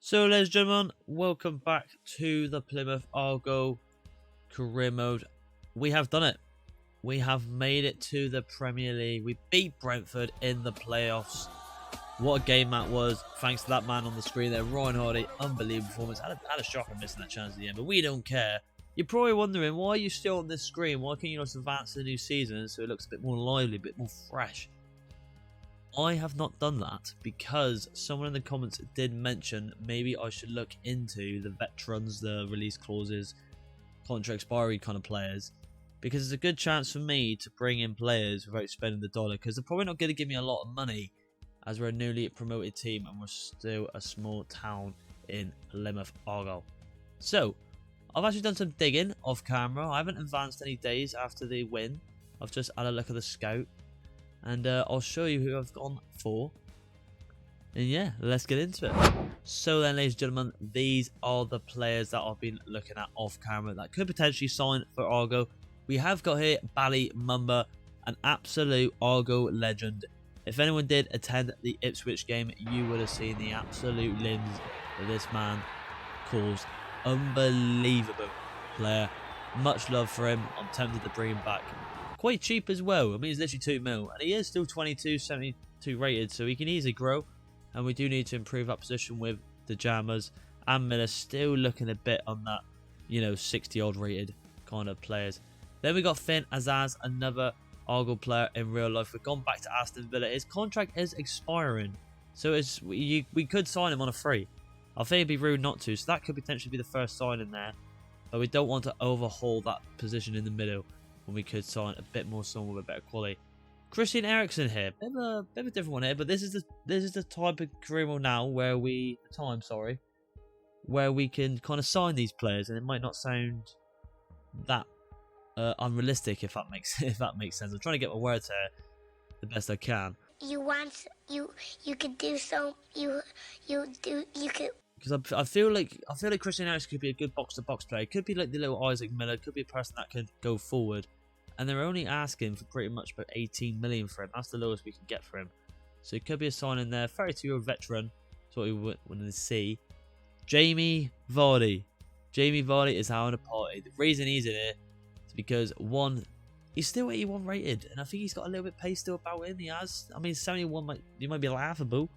So, ladies and gentlemen, welcome back to the Plymouth Argyle career mode. We have done it. We have made it to the Premier League. We beat Brentford in the playoffs. What a game that was. Thanks to that man on the screen there, Ryan Hardy. Unbelievable performance. Had a shocker missing that chance at the end, but we don't care. You're probably wondering, why are you still on this screen? Why can't you not advance to the new season so it looks a bit more lively, a bit more fresh? I have not done that because someone in the comments did mention maybe I should look into the veterans, the release clauses, contract expiry kind of players, because it's a good chance for me to bring in players without spending the dollar, because they're probably not going to give me a lot of money as we're a newly promoted team and we're still a small town in Plymouth Argyle. So I've actually done some digging off camera. I haven't advanced any days after the win. I've just had a look at the scout. And I'll show you who I've gone for. And yeah, let's get into it. So then, ladies and gentlemen, these are the players that I've been looking at off camera that could potentially sign for Argo. We have got here Bally Mumba, an absolute Argo legend. If anyone did attend the Ipswich game, you would have seen the absolute limbs that this man calls. Unbelievable player. Much love for him. I'm tempted to bring him back. Quite cheap as well. I mean, he's literally 2 mil, and he is still 22, 72 rated, so he can easily grow. And we do need to improve our position with the Jammers and Miller, still looking a bit on that, 60-odd rated kind of players. Then we got Finn Azaz, another Argyle player in real life. We've gone back to Aston Villa. His contract is expiring, so we could sign him on a free. I think it'd be rude not to, so that could potentially be the first sign in there. But we don't want to overhaul that position in the middle. We could sign a bit more someone with a better quality. Christian Eriksen here, bit of a different one here, but this is the type of career mode now where we can kind of sign these players, and it might not sound that unrealistic if that makes sense. I'm trying to get my words here the best I can. You could do so. You could. Because I feel like Christian Eriksen could be a good box-to-box player. Could be like the little Isaac Miller. Could be a person that could go forward. And they're only asking for pretty much about 18 million for him. That's the lowest we can get for him. So it could be a sign in there. 32-year-old veteran. That's what we want to see. Jamie Vardy. Jamie Vardy is having a party. The reason he's in here is because, one, he's still 81 rated. And I think he's got a little bit of pace still about him. He has. I mean, 71 might be laughable.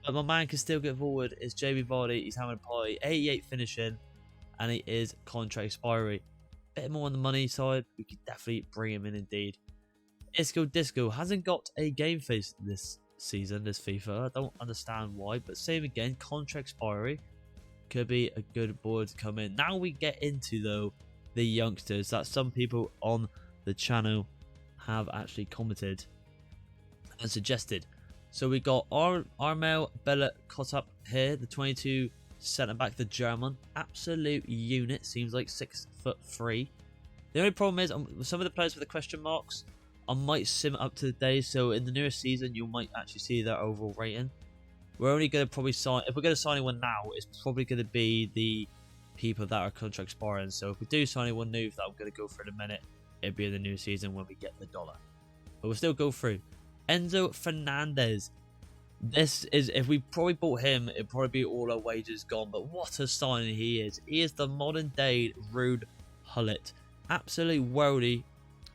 But my man can still get forward. It's Jamie Vardy. He's having a party. 88 finishing. And he is contract expiry. Bit more on the money side. We could definitely bring him in indeed. Isco Disco hasn't got a game face this season, this FIFA. I don't understand why. But same again. Contract expiry. Could be a good board to come in. Now we get into, though, the youngsters that some people on the channel have actually commented and suggested. So we got Armel Belotti here, the 22 centre-back, the German. Absolute unit, seems like 6'3". The only problem is, with some of the players with the question marks, I might sim it up to the day, so in the newest season, you might actually see their overall rating. We're only going to probably sign, if we're going to sign anyone now, it's probably going to be the people that are contract expiring. So if we do sign anyone new that I'm going to go for in a minute, it'll be in the new season when we get the dollar. But we'll still go through. Enzo Fernandez. This is, if we probably bought him, it'd probably be all our wages gone. But what a signing he is. He is the modern day Ruud Gullit. Absolute worldie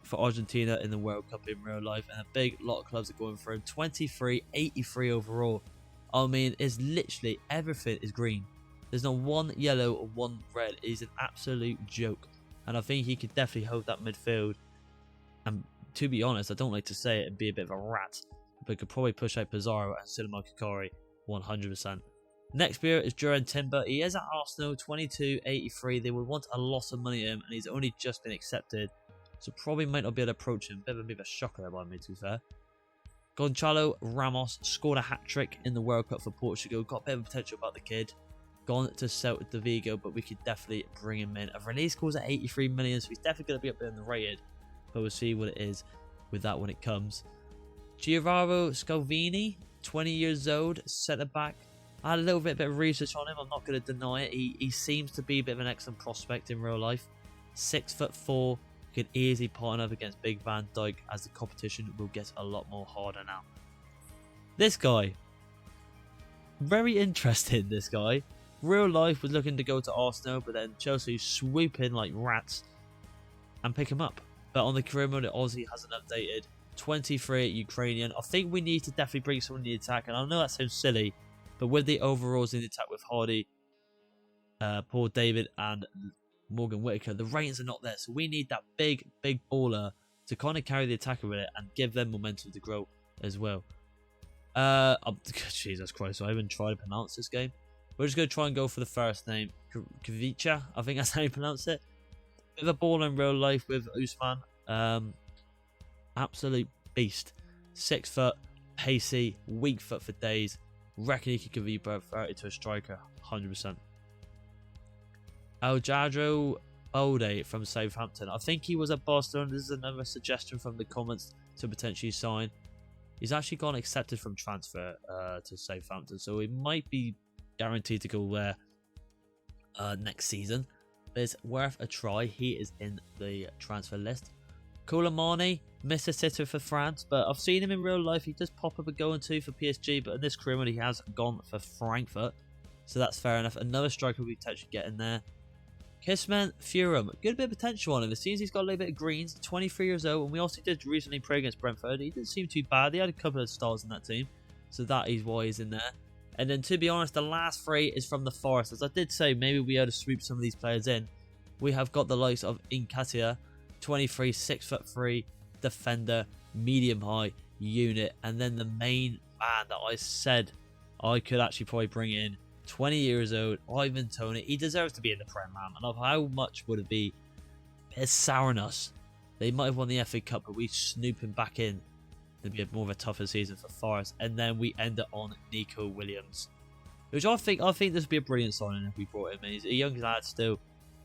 for Argentina in the World Cup in real life. And a big lot of clubs are going for him. 23, 83 overall. I mean, it's literally everything is green. There's not one yellow or one red. He's an absolute joke. And I think he could definitely hold that midfield. And to be honest, I don't like to say it and be a bit of a rat, but could probably push out Pizarro and Cinema Kakari 100%. Next player is Duran Timber. He is at Arsenal, 22, 83. They would want a lot of money at him, and he's only just been accepted. So probably might not be able to approach him. Bit of a shocker there by me, to be fair. Gonçalo Ramos scored a hat-trick in the World Cup for Portugal. Got a bit of potential about the kid. Gone to Celta de Vigo, but we could definitely bring him in. A release clause at 83 million, so he's definitely going to be up there in the rated. But we'll see what it is with that when it comes. Giovanni Scalvini, 20 years old, centre-back. I had a little bit of research on him. I'm not going to deny it. He seems to be a bit of an excellent prospect in real life. 6'4", could easily partner up against Big Van Dijk as the competition will get a lot more harder now. This guy, Very interesting, this guy. Real life was looking to go to Arsenal, but then Chelsea swoop in like rats and pick him up. But on the career mode, Aussie hasn't updated. 23 Ukrainian. I think we need to definitely bring someone in the attack, and I know that sounds silly, but with the overalls in the attack with Hardy, Paul David, and Morgan Whittaker, the ratings are not there, so we need that big baller to kind of carry the attacker with it and give them momentum to grow as well. Jesus Christ, I haven't tried to pronounce this game. We're just going to try and go for the first name. Kvicha, I think that's how you pronounce it. Bit of a baller in real life with Usman. Absolute beast. 6 foot, pacey, weak foot for days. Reckon he could give you both 30 to a striker, 100%. Aljadro Bode from Southampton. I think he was at Barcelona. This is another suggestion from the comments to potentially sign. He's actually gone accepted from transfer to Southampton, so he might be guaranteed to go there next season. But it's worth a try. He is in the transfer list. Koulibaly, Mr. Sitter for France, but I've seen him in real life. He does pop up a go and two for PSG, but in this career he has gone for Frankfurt, so that's fair enough. Another striker we potentially get in there. Kisman Furum, good bit of potential on him. It seems he's got a little bit of greens, 23 years old, and we also did recently play against Brentford. He didn't seem too bad. He had a couple of stars in that team, so that is why he's in there. And then, to be honest, the last 3 is from the Forest. As I did say, maybe we ought to sweep some of these players in. We have got the likes of Inkatia, 23, 6'3", defender, medium high unit, and then the main man that I said I could actually probably bring in, 20 years old, Ivan Toney. He deserves to be in the Prem, man. And of how much would it be? It's souring us. They might have won the FA Cup, but we snoop him back in. It'd be more of a tougher season for Forest, and then we end it on Nico Williams, which I think this would be a brilliant signing if we brought him in. He's a young lad still,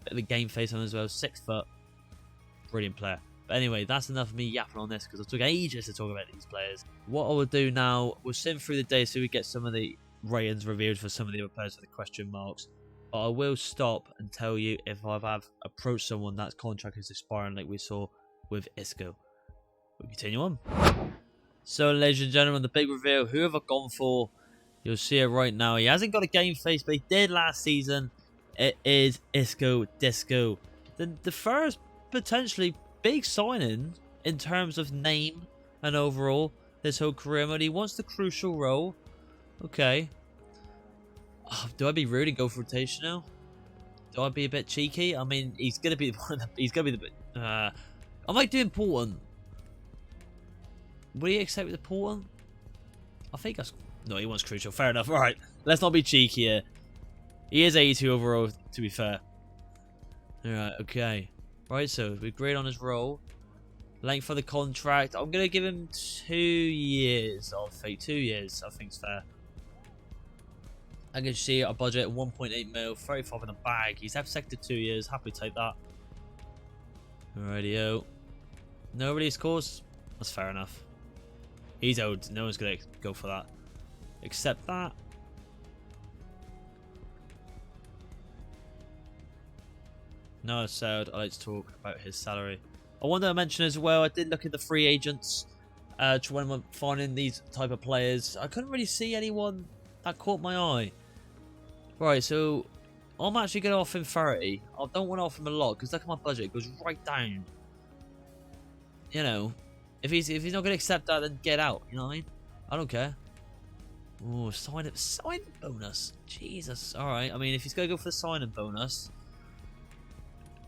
bit of a game face on as well, 6 foot, brilliant player. But anyway, that's enough of me yapping on this because it took ages to talk about these players. What I will do now, we'll sim through the day so we get some of the ratings reviewed for some of the other players with the question marks. But I will stop and tell you if I have approached someone that's contract is expiring, like we saw with Isco. We'll continue on. So, ladies and gentlemen, the big reveal. Who have I gone for? You'll see it right now. He hasn't got a game face, but he did last season. It is Isco Disco. The first potentially big signing in terms of name and overall this whole career mode. He wants the crucial role. Okay. Oh, do I be rude and go for rotation now? Do I be a bit cheeky? I mean, he's gonna be one of the. He's gonna be the. I might do important. Will he accept the important? I think that's. No, he wants crucial. Fair enough. All right, let's not be cheeky here. He is 82 overall, to be fair. All right. Okay. Right. So we agreed on his role. Length for the contract. I'm gonna give him 2 years. I think 2 years. I think it's fair. I can see our budget 1.8 mil, 35 in the bag. He's accepted 2 years. Happy to take that. Alrighty-o. No release course. That's fair enough. He's old. No one's going to go for that. Except that. No, I said I like to talk about his salary. I wanted to mention as well, I did look at the free agents. When I'm finding these type of players. I couldn't really see anyone that caught my eye. Right, so I'm actually going to offer him 30. I don't want to offer him a lot because look at my budget. It goes right down. You know, if he's not going to accept that, then get out. You know what I mean? I don't care. Oh, sign bonus. Jesus. All right. I mean, if he's going to go for the signing bonus,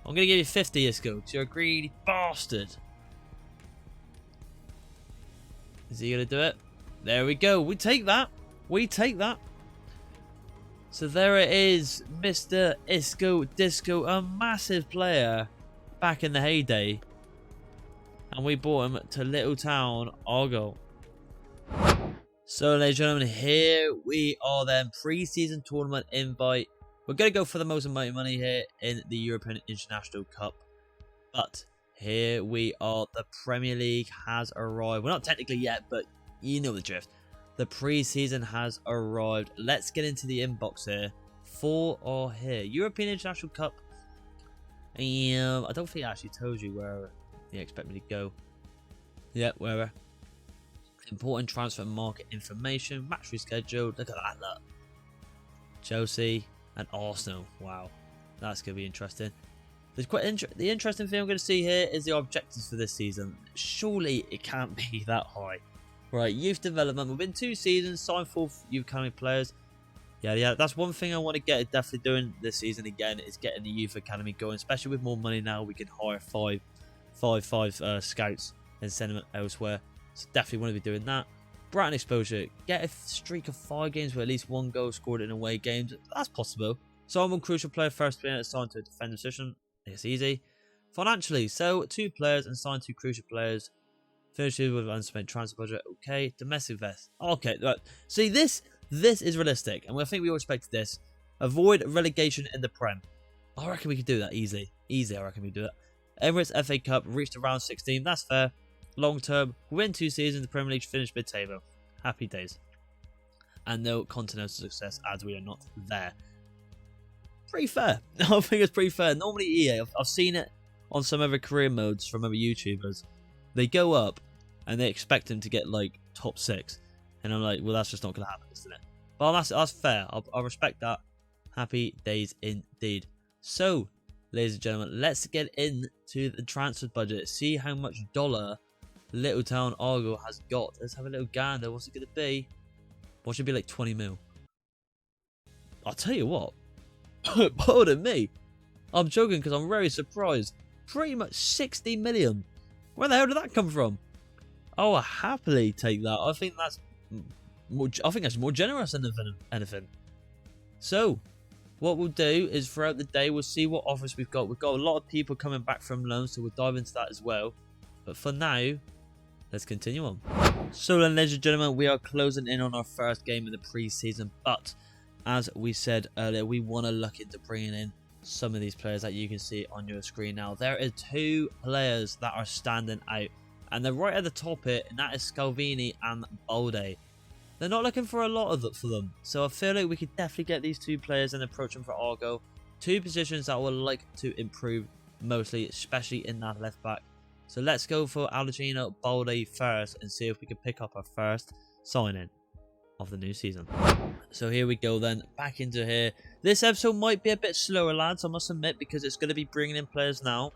I'm going to give you 50, Isco, because you're a greedy bastard. Is he going to do it? There we go. We take that. We take that. So there it is, Mr. Isco Disco, a massive player back in the heyday. And we bought him to Little Town Argyle. So, ladies and gentlemen, here we are then. Pre-season tournament invite. We're going to go for the most amount of money here in the European International Cup. But here we are. The Premier League has arrived. Well, not technically yet, but you know the drift. The pre-season has arrived. Let's get into the inbox here. 4 are here. European International Cup. I don't think I actually told you where you expect me to go. Yep, wherever. Important transfer market information. Match rescheduled. Look at that, look. Chelsea, and Arsenal. Wow, that's going to be interesting. The interesting thing I'm going to see here is the objectives for this season. Surely it can't be that high. Right, youth development. Within 2 seasons, sign 4 youth academy players. Yeah, that's one thing I want to get definitely doing this season again, is getting the youth academy going. Especially with more money now, we can hire five scouts and send them elsewhere. So definitely want to be doing that. Brighton exposure. Get a streak of 5 games with at least 1 goal scored in away games. That's possible. Sign 1 crucial player first player assigned to a defensive position. It's easy. Financially, sell 2 players and sign 2 crucial players. Finish with an unspent transfer budget. Okay. Domestic vest. Okay. Right. See, this is realistic, and I think we all expected this. Avoid relegation in the Prem. I reckon we could do that easy. I reckon we do it. Emirates FA Cup reached the round 16. That's fair. Long term, win 2 seasons, the Premier League finished mid-table. Happy days. And no continental success, as we are not there. Pretty fair. I think it's pretty fair. Normally EA, I've seen it on some other career modes from other YouTubers. They go up and they expect them to get like top 6. And I'm like, well, that's just not going to happen, isn't it? Well, that's fair. I'll respect that. Happy days indeed. So, ladies and gentlemen, let's get into the transfer budget. See how much dollar Littletown Argyle has got. Let's have a little gander. What's it going to be? What should be like 20 mil? I'll tell you what. Pardon me. I'm joking because I'm very surprised. Pretty much 60 million. Where the hell did that come from? Oh, I'll happily take that. I think that's more generous than anything. So, what we'll do is throughout the day, we'll see what offers we've got. We've got a lot of people coming back from loans, so we'll dive into that as well. But for now, let's continue on. So then, ladies and gentlemen, we are closing in on our first game of the pre-season. But as we said earlier, we want to look into bringing in some of these players that you can see on your screen now. There are 2 players that are standing out, and they're right at the top here, and that is Scalvini and Balde. They're not looking for a lot of it for them, so I feel like we could definitely get these 2 players and approach them for Argo. 2 positions that I would like to improve mostly, especially in that left back. So let's go for Algino Balde first and see if we can pick up our first signing of the new season. So here we go then, back into here. This episode might be a bit slower, lads, I must admit, because it's going to be bringing in players now.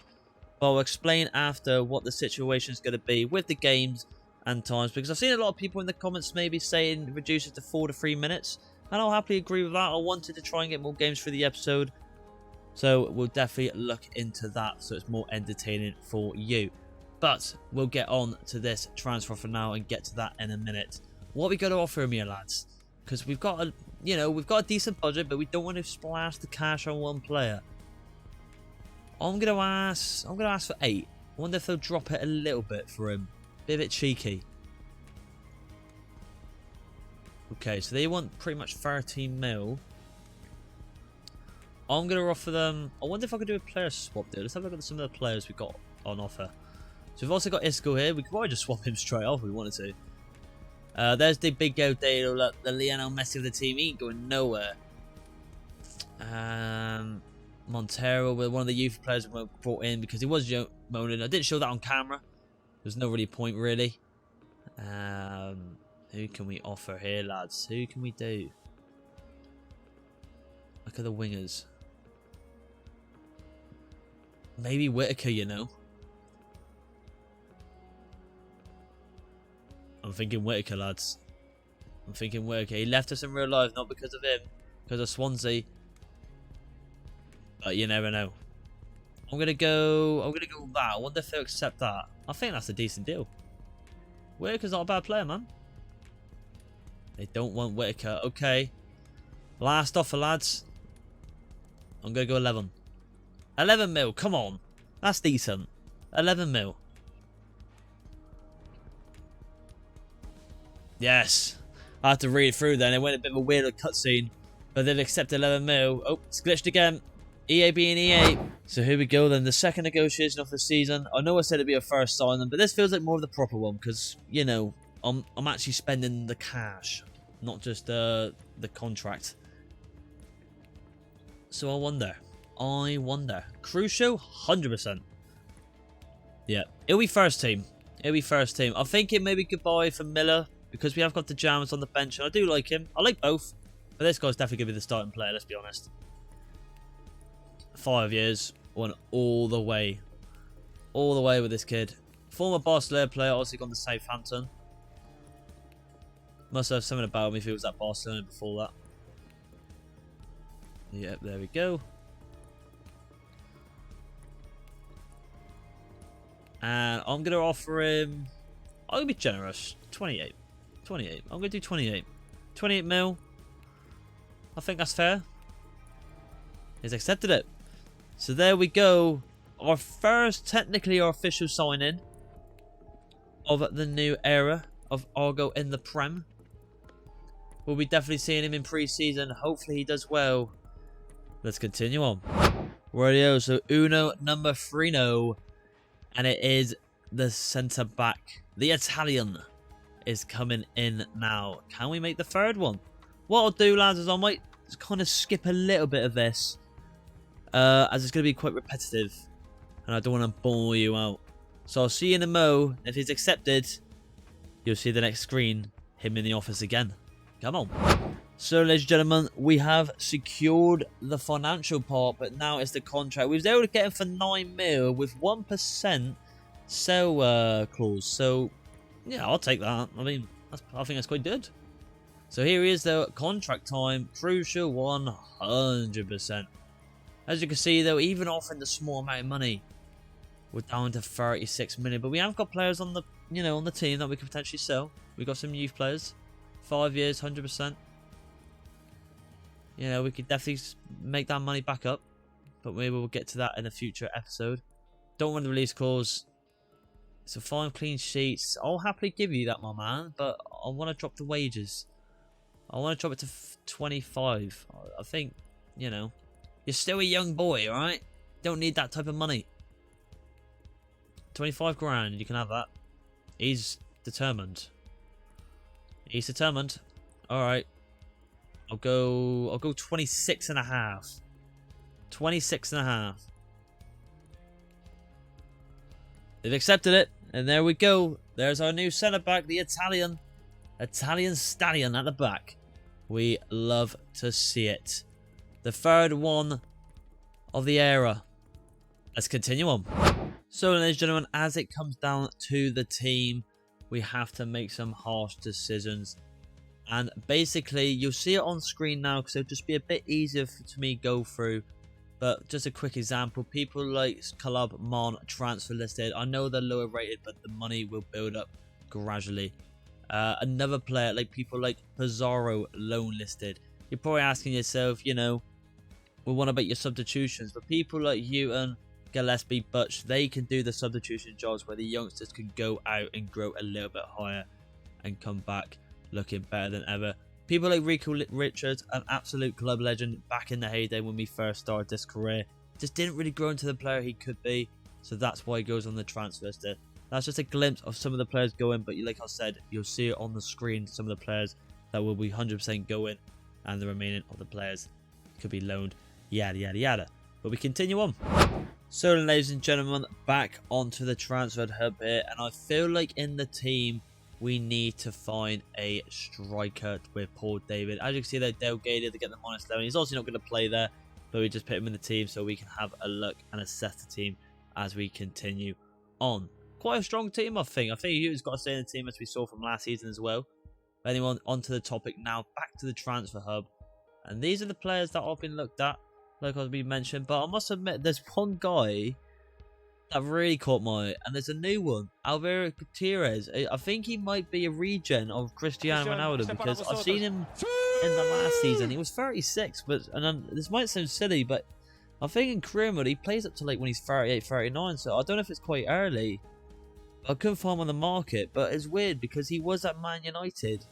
But I'll explain after what the situation is going to be with the games and times, because I've seen a lot of people in the comments maybe saying reduce it to 4 to 3 minutes, and I'll happily agree with that. I wanted to try and get more games for the episode, so we'll definitely look into that so it's more entertaining for you. But we'll get on to this transfer for now and get to that in a minute. What we got to offer him here, lads? Because we've got a decent budget, but we don't want to splash the cash on one player. I'm gonna ask for 8. I wonder if they'll drop it a little bit for him. Be a bit cheeky. Okay, so they want pretty much 13 mil. I'm gonna offer them. I wonder if I could do a player swap deal. Let's have a look at some of the players we've got on offer. So we've also got Isco here. We could probably just swap him straight off if we wanted to. There's the big go deal. Look, the Lionel Messi of the team. He ain't going nowhere. Montero, one of the youth players we brought in because he was moaning. I didn't show that on camera. There's no really point, really. Who can we offer here, lads? Who can we do? Look at the wingers. Maybe Whitaker, you know. I'm thinking Whitaker, lads. I'm thinking Whitaker. He left us in real life, not because of him, because of Swansea. But you never know. I'm gonna go with that. I wonder if they'll accept that. I think that's a decent deal. Whitaker's not a bad player, man. They don't want Whitaker. Okay. Last offer, lads. I'm gonna go 11. 11 mil. Come on. That's decent. 11 mil. Yes. I had to read it through then. It went a bit of a weird cutscene. But they've accepted 11 mil. Oh, it's glitched again. EA being EA. So here we go then. The second negotiation of the season. I know I said it'd be a first signing, but this feels like more of the proper one. Because, you know, I'm actually spending the cash. Not just the contract. So I wonder. Crucial? 100%. Yeah. It'll be first team. I'm thinking maybe goodbye for Miller. Because we have got the Jams on the bench. And I do like him. I like both. But this guy's definitely going to be the starting player, let's be honest. 5 years, won all the way. All the way with this kid. Former Barcelona player, obviously gone to Southampton. Must have something about him if he was at Barcelona before that. Yep, there we go. And I'm going to offer him... I'm going to be generous. 28. 28. I'm going to do 28. 28 mil. I think that's fair. He's accepted it. So there we go. Our first, technically our official sign-in of the new era of Argo in the Prem. We'll be definitely seeing him in pre-season. Hopefully he does well. Let's continue on. Radio, so Uno number 3 and it is the centre back. The Italian is coming in now. Can we make the third one? What I'll do, lads, is I might kind of skip a little bit of this, as it's going to be quite repetitive, and I don't want to bore you out. So I'll see you in a mo. If he's accepted, you'll see the next screen, him in the office again. Come on. So, ladies and gentlemen, we have secured the financial part, but now it's the contract. We was able to get him for 9 mil with 1% sell clause. So, yeah, I'll take that. I mean, I think that's quite good. So here he is, though. Contract time, crucial 100%. As you can see, though, even offering the small amount of money, we're down to 36 million. But we have got players on the, on the team that we could potentially sell. We've got some youth players, 5 years, 100%. We could definitely make that money back up, but maybe we'll get to that in a future episode. Don't want the release clause. So 5 clean sheets. I'll happily give you that, my man, but I want to drop the wages. I want to drop it to 25. I think, you're still a young boy, alright? Don't need that type of money. 25 grand, you can have that. He's determined. He's determined. Alright. I'll go 26 and a half. 26 and a half. They've accepted it, and there we go. There's our new centre back, the Italian stallion at the back. We love to see it. The third one of the era. Let's continue on. So, ladies and gentlemen, as it comes down to the team, we have to make some harsh decisions. And basically, you'll see it on screen now because it'll just be a bit easier to me go through. But just a quick example, people like Club Mon transfer listed. I know they're lower rated, but the money will build up gradually. Another player, like people like Pizarro, loan listed. You're probably asking yourself, well, what about your substitutions? But people like Houghton, Gillespie, Butch, they can do the substitution jobs where the youngsters can go out and grow a little bit higher and come back looking better than ever. People like Rico Richards, an absolute club legend back in the heyday when we first started this career, just didn't really grow into the player he could be, so that's why he goes on the transfer list. That's just a glimpse of some of the players going, but like I said, you'll see it on the screen, some of the players that will be 100% going, and the remaining of the players could be loaned, yada yada yada. But we continue on. So, ladies and gentlemen, back onto the transfer hub here, and I feel like in the team we need to find a striker with Paul David. As you can see, they're delegated to get the -11. He's obviously not going to play there, but we just put him in the team so we can have a look and assess the team as we continue on. Quite a strong team, I think. I think he's got to stay in the team as we saw from last season as well. But anyway, onto the topic now, back to the transfer hub. And these are the players that have been looked at, like I've been mentioned. But I must admit, there's one guy that really caught my eye, and there's a new one, Alvaro Gutierrez. I think he might be a regen of Cristiano Ronaldo because I've seen him in the last season. He was 36, but this might sound silly, but I think in career mode he plays up to like when he's 38, 39. So I don't know if it's quite early. I couldn't find him on the market, but it's weird because he was at Man United,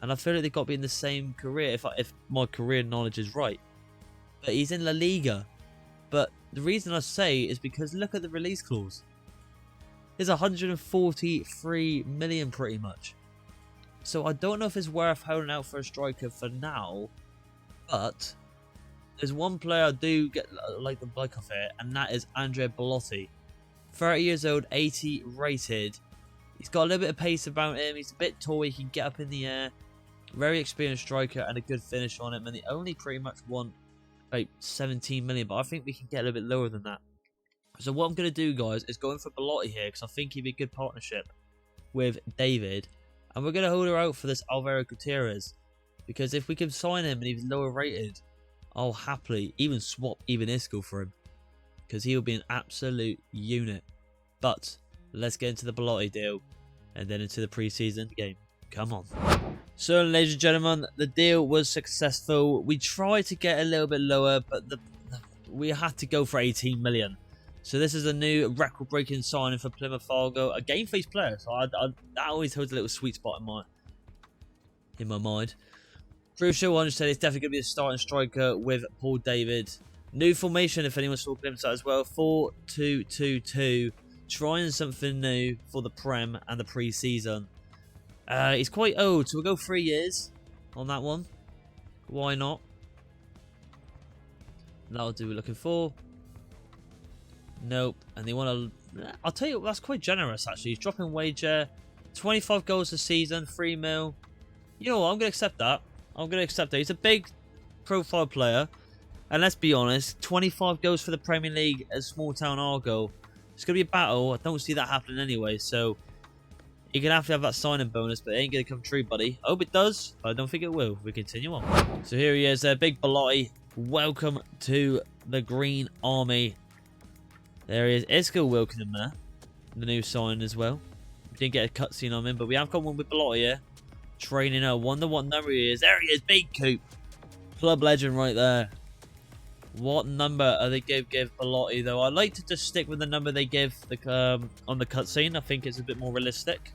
and I feel like they've got to be in the same career if my career knowledge is right. But he's in La Liga. But the reason I say is because look at the release clause. It's 143 million pretty much. So I don't know if it's worth holding out for a striker for now. But there's one player I do get like the bloke off here, and that is Andrea Belotti. 30 years old, 80 rated. He's got a little bit of pace about him. He's a bit tall. He can get up in the air. very experienced striker and a good finish on him, and they only pretty much want about 17 million, but I think we can get a little bit lower than that. So what I'm going to do, guys, is go in for Belotti here, because I think he'd be a good partnership with David, and we're going to hold her out for this Alvaro Gutierrez, because if we can sign him and he's lower rated, I'll happily even swap even Isco for him, because he'll be an absolute unit. But let's get into the Belotti deal and then into the pre-season game. Come on. So, ladies and gentlemen, the deal was successful. We tried to get a little bit lower, but we had to go for 18 million. So this is a new record-breaking signing for Plymouth Argyle, a game-face player. So that always holds a little sweet spot in my mind. Crucial, I understand it's definitely going to be a starting striker with Paul David. New formation, if anyone saw glimpse at as well, 4-2-2-2. Trying something new for the Prem and the pre-season. He's quite old, so we'll go 3 years on that one. Why not? That'll do what we're looking for. Nope. And they want to... I'll tell you, that's quite generous, actually. He's dropping wage here. 25 goals a season, 3 mil. You know what? I'm going to accept that. I'm going to accept that. He's a big profile player. And let's be honest, 25 goals for the Premier League at small town Argyle. It's going to be a battle. I don't see that happening anyway, so... You're going to have that signing bonus, but it ain't going to come true, buddy. I hope it does, but I don't think it will. We continue on. So here he is, big Belotti. Welcome to the Green Army. There he is. Isco welcoming him there. The new sign as well. Didn't get a cutscene on him, but we have got one with Belotti here. Training her. Wonder what number he is. There he is, big Coop. Club legend right there. What number are they give Belotti, though? I like to just stick with the number they give on the cutscene. I think it's a bit more realistic.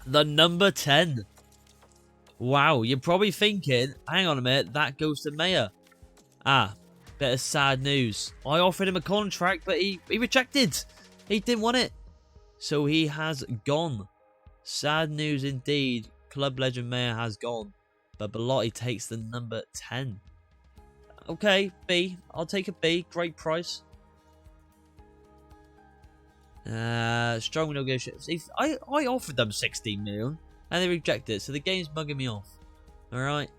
The number 10. Wow, you're probably thinking, hang on a minute, that goes to Mayor. Ah, bit of sad news. I offered him a contract, but he rejected. He didn't want it. So he has gone. Sad news indeed. Club legend Mayor has gone. But Belotti takes the number 10. Okay, B. I'll take a B. Great price. Strong negotiations. I offered them 16 million and they rejected it, so the game's bugging me off. Alright.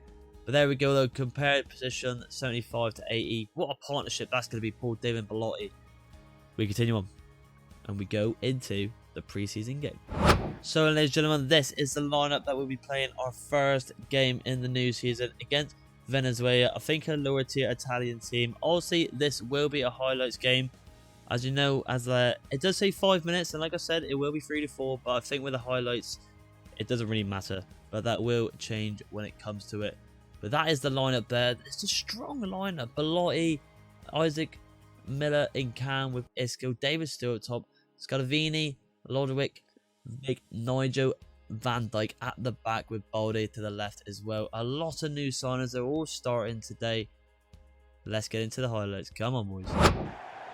But there we go though. Compared position 75 to 80. What a partnership that's going to be, Paul David and Belotti. We continue on. And we go into the preseason game. So ladies and gentlemen, this is the lineup that we'll be playing our first game in the new season against Venezuela. I think a lower tier Italian team. Obviously, this will be a highlights game. As you know, it does say 5 minutes, and like I said, it will be 3 to 4. But I think with the highlights, it doesn't really matter. But that will change when it comes to it. But that is the lineup there. It's a strong lineup. Belotti, Isaac, Miller in Cam with Isco, David Stewart top, Scalvini, Lodwick, Vic, Nigel, Van Dijk at the back with Balde to the left as well. A lot of new signers. They're all starting today. Let's get into the highlights. Come on, boys.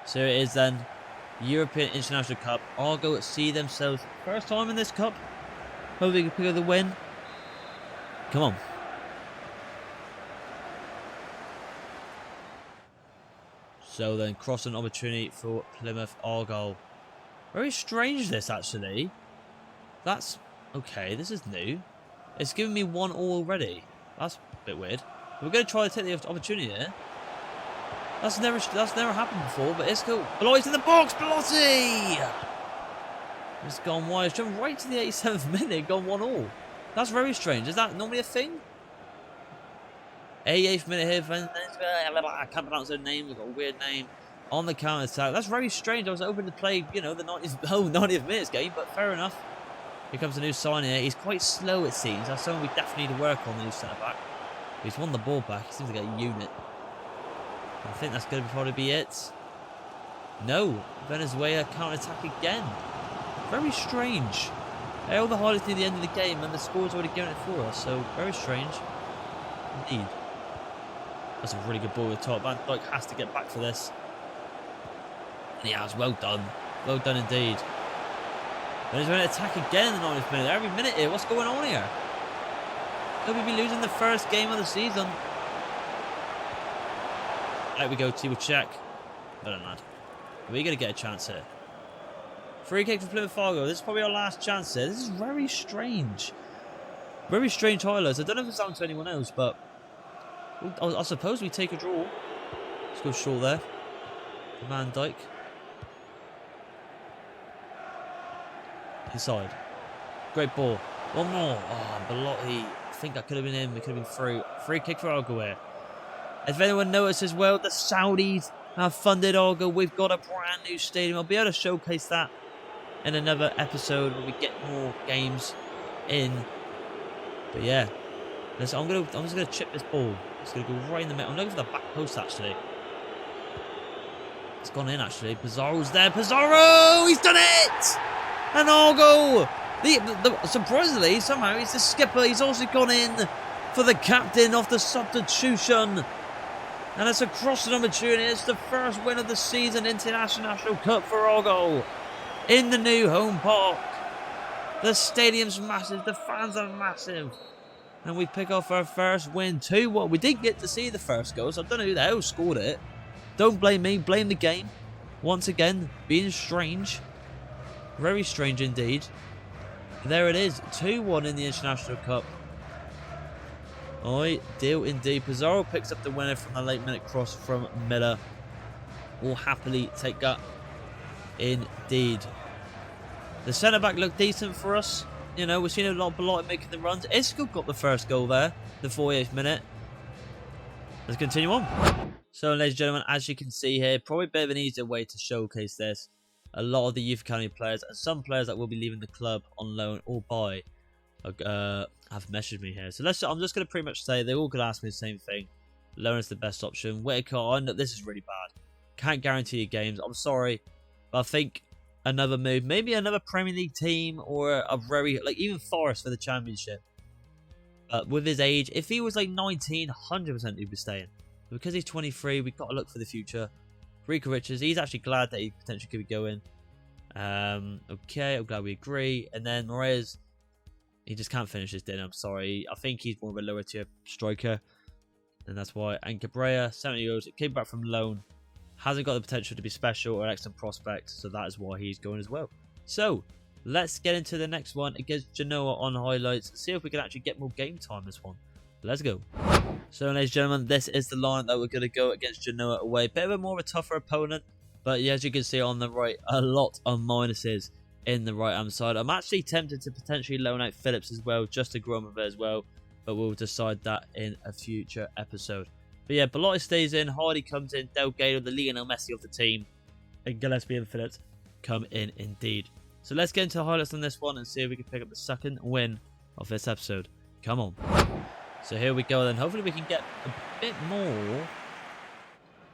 So it is then European International Cup. Argyle see themselves first time in this cup. Hope they can pick up the win. Come on. So then crossing opportunity for Plymouth Argyle. Very strange this actually. That's okay. This is new. It's giving me 1 all already. That's a bit weird. We're going to try to take the opportunity here. That's never happened before. But Isco, Belotti's in the box. Belotti. It's gone wide. It's jumped right to the 87th minute. Gone 1 all. That's very strange. Is that normally a thing? 88th minute here. I can't pronounce their name. They've got a weird name. On the counter attack. That's very strange. I was hoping to play, you know, the 90th minutes game, but fair enough. Here comes a new signing here. He's quite slow, it seems. That's something we definitely need to work on, the new centre back. He's won the ball back. He seems to get a unit. I think that's going to probably be it. No. Venezuela counter-attack again. Very strange. All the highlights near the end of the game, and the score's already given it for us. So, very strange. Indeed. That's a really good ball at the top. Van Dijk has to get back for this. And he has. Well done. Well done indeed. Venezuela attack again in the 90th minute. Every minute here. What's going on here? Could we be losing the first game of the season? There we go. T will check. Well done, lad. We're going to get a chance here. Free kick for Plymouth Argyle. This is probably our last chance here. This is very strange. Very strange highlights. I don't know if it's down to anyone else, but I suppose we take a draw. Let's go short there. Van Dijk. Inside. Great ball. One more. Oh, Belotti. I think that could have been him. It could have been through. Free kick for Argyle. If anyone noticed as well, the Saudis have funded Argyle. We've got a brand new stadium. I'll be able to showcase that in another episode when we get more games in. But yeah, I'm just gonna chip this ball. It's gonna go right in the middle. I'm looking for the back post actually. It's gone in actually. Pizarro's there. Pizarro! He's done it! And Argyle! Surprisingly, somehow he's the skipper. He's also gone in for the captain off the substitution. And it's across the number 2, and it's the first win of the season International Cup for Argyle in the new home park. The stadium's massive, the fans are massive. And we pick off our first win, 2-1. We didn't get to see the first goal, so I don't know who the hell scored it. Don't blame me, blame the game. Once again, being strange. Very strange indeed. There it is, 2-1 in the International Cup. Ideal indeed. Pizarro picks up the winner from the late minute cross from Miller. We'll happily take that indeed. The centre-back looked decent for us. You know, we've seen a lot of Belotti making the runs. Isco got the first goal there, the 48th minute. Let's continue on. So, ladies and gentlemen, as you can see here, probably a bit of an easier way to showcase this. A lot of the youth academy players and some players that will be leaving the club on loan or buy have messaged me here. So I'm just going to pretty much say they all could ask me the same thing. Loan is the best option. Whitaker, I know this is really bad. Can't guarantee you games. I'm sorry. But I think another move, maybe another Premier League team or a very, like even Forest for the Championship. But with his age, if he was like 19, 100% he'd be staying. But because he's 23, we've got to look for the future. Rico Richards, he's actually glad that he potentially could be going. Okay, I'm glad we agree. And then Moraes, he just can't finish his dinner. I'm sorry. I think he's more of a lower tier striker. And that's why. And Cabrera, 70 euros. It came back from loan. Hasn't got the potential to be special or an excellent prospect. So that is why he's going as well. So, let's get into the next one against Genoa on highlights. See if we can actually get more game time this one. Let's go. So, ladies and gentlemen, this is the line that we're going to go against Genoa away. Bit of a more of a tougher opponent. But yeah, as you can see on the right, a lot of minuses in the right-hand side. I'm actually tempted to potentially loan out Phillips as well, just to grow him a bit as well. But we'll decide that in a future episode. But yeah, Belotti stays in, Hardy comes in, Delgado, the Lionel Messi of the team, and Gillespie and Phillips come in indeed. So let's get into the highlights on this one and see if we can pick up the second win of this episode. Come on. So here we go then. Hopefully we can get a bit more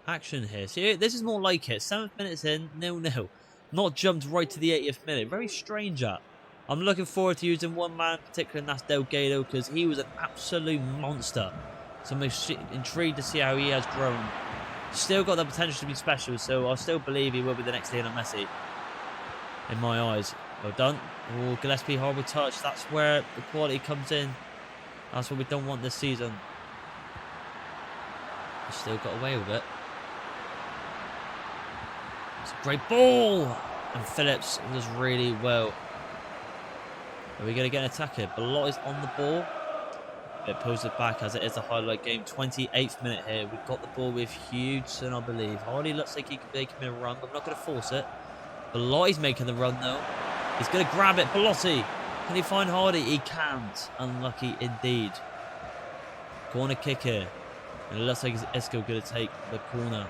action here. See, this is more like it. 7 minutes in, 0-0. Not jumped right to the 80th minute. Very strange that. I'm looking forward to using one man in particular, and that's Delgado, because he was an absolute monster. So I'm intrigued to see how he has grown. Still got the potential to be special, so I still believe he will be the next Lionel Messi. In my eyes. Well done. Oh, Gillespie, horrible touch. That's where the quality comes in. That's what we don't want this season. He still got away with it. It's a great ball! And Phillips does really well. Are we going to get an attack here? Belotti's on the ball. It pulls it back as it is a highlight game. 28th minute here. We've got the ball with Hughes, I believe. Hardy looks like he could make him a run, but I'm not going to force it. Belotti's making the run though. He's going to grab it. Belotti. Can he find Hardy? He can't. Unlucky indeed. Corner kick here. And it looks like Isco going to take the corner.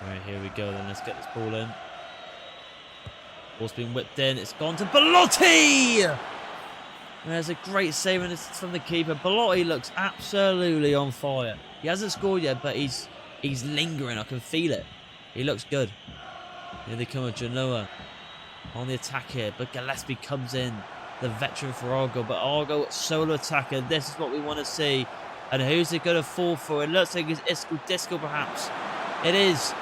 Right, here we go then. Let's get this ball in. Ball's been whipped in. It's gone to Belotti! There's a great save and it's from the keeper. Belotti looks absolutely on fire. He hasn't scored yet, but he's lingering. I can feel it. He looks good. Here they come with Genoa on the attack here. But Gillespie comes in. The veteran for Argyle. But Argyle, solo attacker. This is what we want to see. And who's it going to fall for? It looks like it's Isco Disco perhaps. It is.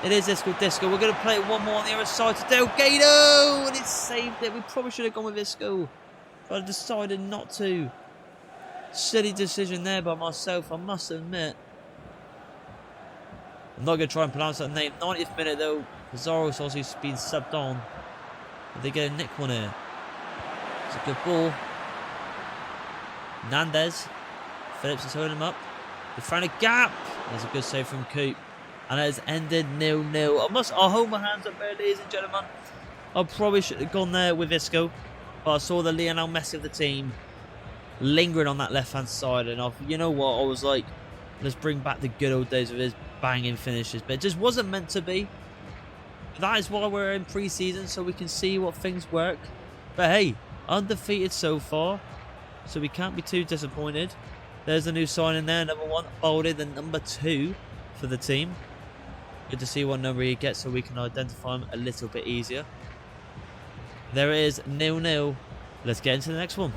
It is Isco Disco. We're going to play it one more on the other side to Delgado. And it's saved it. We probably should have gone with Isco. But I decided not to. Silly decision there by myself, I must admit. I'm not going to try and pronounce that name. 90th minute though. Pizarro's also been subbed on. Did they get a nick one here? It's a good ball. Nandez. Phillips is holding him up. They found a gap. There's a good save from Coop. And it has ended 0-0. I'll hold my hands up there, ladies and gentlemen. I probably should have gone there with Isco. But I saw the Lionel Messi of the team lingering on that left-hand side. And you know what? I was like, let's bring back the good old days of his banging finishes. But it just wasn't meant to be. That is why we're in pre-season, so we can see what things work. But hey, undefeated so far. So we can't be too disappointed. There's a new signing there, number 1 bolded and number 2 for the team. Good to see what number he gets so we can identify him a little bit easier. There it is, 0-0. Let's get into the next one.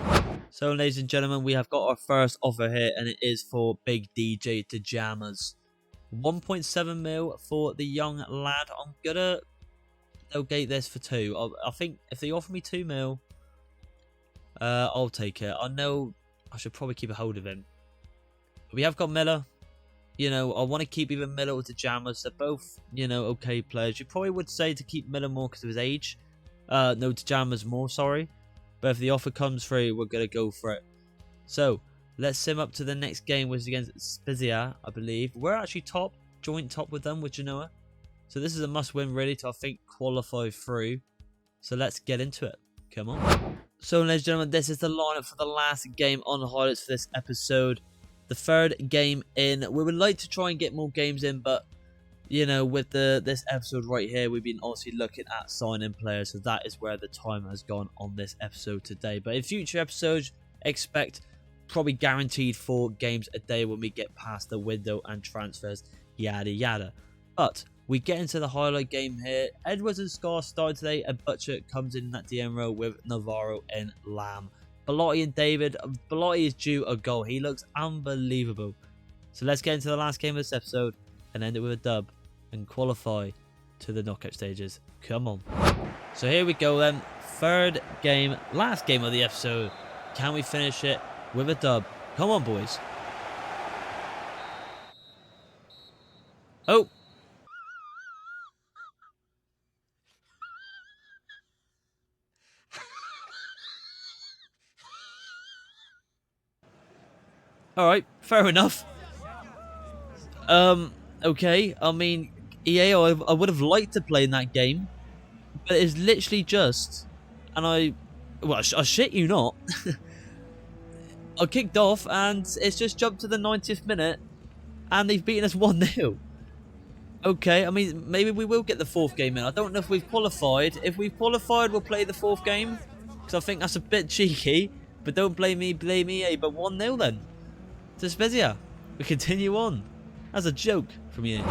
So ladies and gentlemen, we have got our first offer here and it is for Big DJ Pajamas. 1.7 mil for the young lad. I'm gonna negate this for 2. I think if they offer me 2 mil, I'll take it. I know I should probably keep a hold of him. We have got Miller. You know, I want to keep either Miller or Pajamas. They're both, you know, okay players. You probably would say to keep Miller more because of his age. No, Pajamas more, sorry. But if the offer comes through, we're going to go for it. So, let's sim up to the next game, which is against Spezia, I believe. We're actually top, joint top with them with Genoa. So this is a must-win, really, to, I think, qualify through. So let's get into it. Come on. So, ladies and gentlemen, this is the lineup for the last game on the highlights for this episode. The third game in. We would like to try and get more games in, but you know, with this episode right here, we've been obviously looking at signing players, so that is where the time has gone on this episode today. But in future episodes, expect probably guaranteed 4 games a day when we get past the window and transfers, yada yada. But we get into the highlight game here. Edwards and Scar started today, and Butcher comes in that DM row with Navarro and Lamb. Belotti and David. Belotti is due a goal. He looks unbelievable. So let's get into the last game of this episode and end it with a dub and qualify to the knockout stages. Come on. So here we go then. Third game, last game of the episode. Can we finish it with a dub? Come on, boys. Oh. Alright, fair enough. Okay, I mean, EA, I would have liked to play in that game, but it's literally just, and I shit you not, I kicked off and it's just jumped to the 90th minute and they've beaten us 1-0. Okay, I mean, maybe we will get the 4th game in. I don't know if we've qualified. If we've qualified, we'll play the 4th game, because I think that's a bit cheeky, but don't blame me, blame EA, but 1-0 then. To Spezia. We continue on. That's a joke from EA.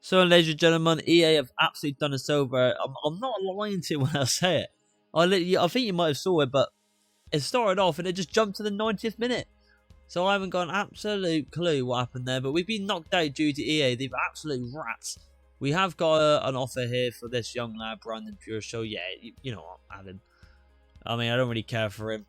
So, ladies and gentlemen, EA have absolutely done us over. I'm not lying to you when I say it. I think you might have saw it, but it started off and it just jumped to the 90th minute. So I haven't got an absolute clue what happened there, but we've been knocked out due to EA. They've absolute rats. We have got an offer here for this young lad, Brandon Pure. So yeah, you know what, have him. I mean, I don't really care for him.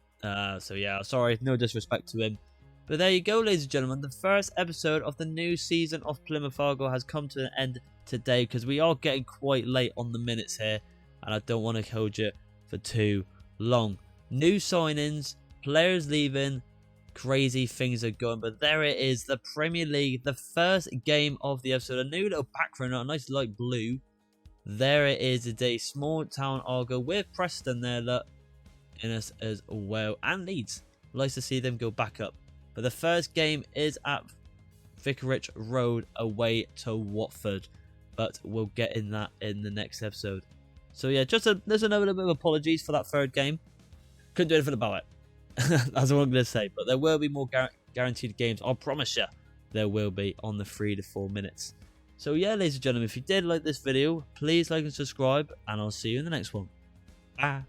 So yeah, sorry, no disrespect to him. But there you go, ladies and gentlemen. The first episode of the new season of Plymouth Argyle has come to an end today, because we are getting quite late on the minutes here, and I don't want to hold you for too long. New signings, players leaving, crazy things are going. But there it is, the Premier League, the first game of the episode. A new little background, a nice light blue. There it is today, small town Argyle with Preston there, look, in us as well, and Leeds. Nice to see them go back up. But the first game is at Vicarage Road away to Watford. But we'll get in that in the next episode. So yeah, there's another little bit of apologies for that third game. Couldn't do anything about it. That's what I'm going to say. But there will be more guaranteed games. I promise you there will be on the 3 to 4 minutes. So yeah, ladies and gentlemen, if you did like this video, please like and subscribe. And I'll see you in the next one. Bye.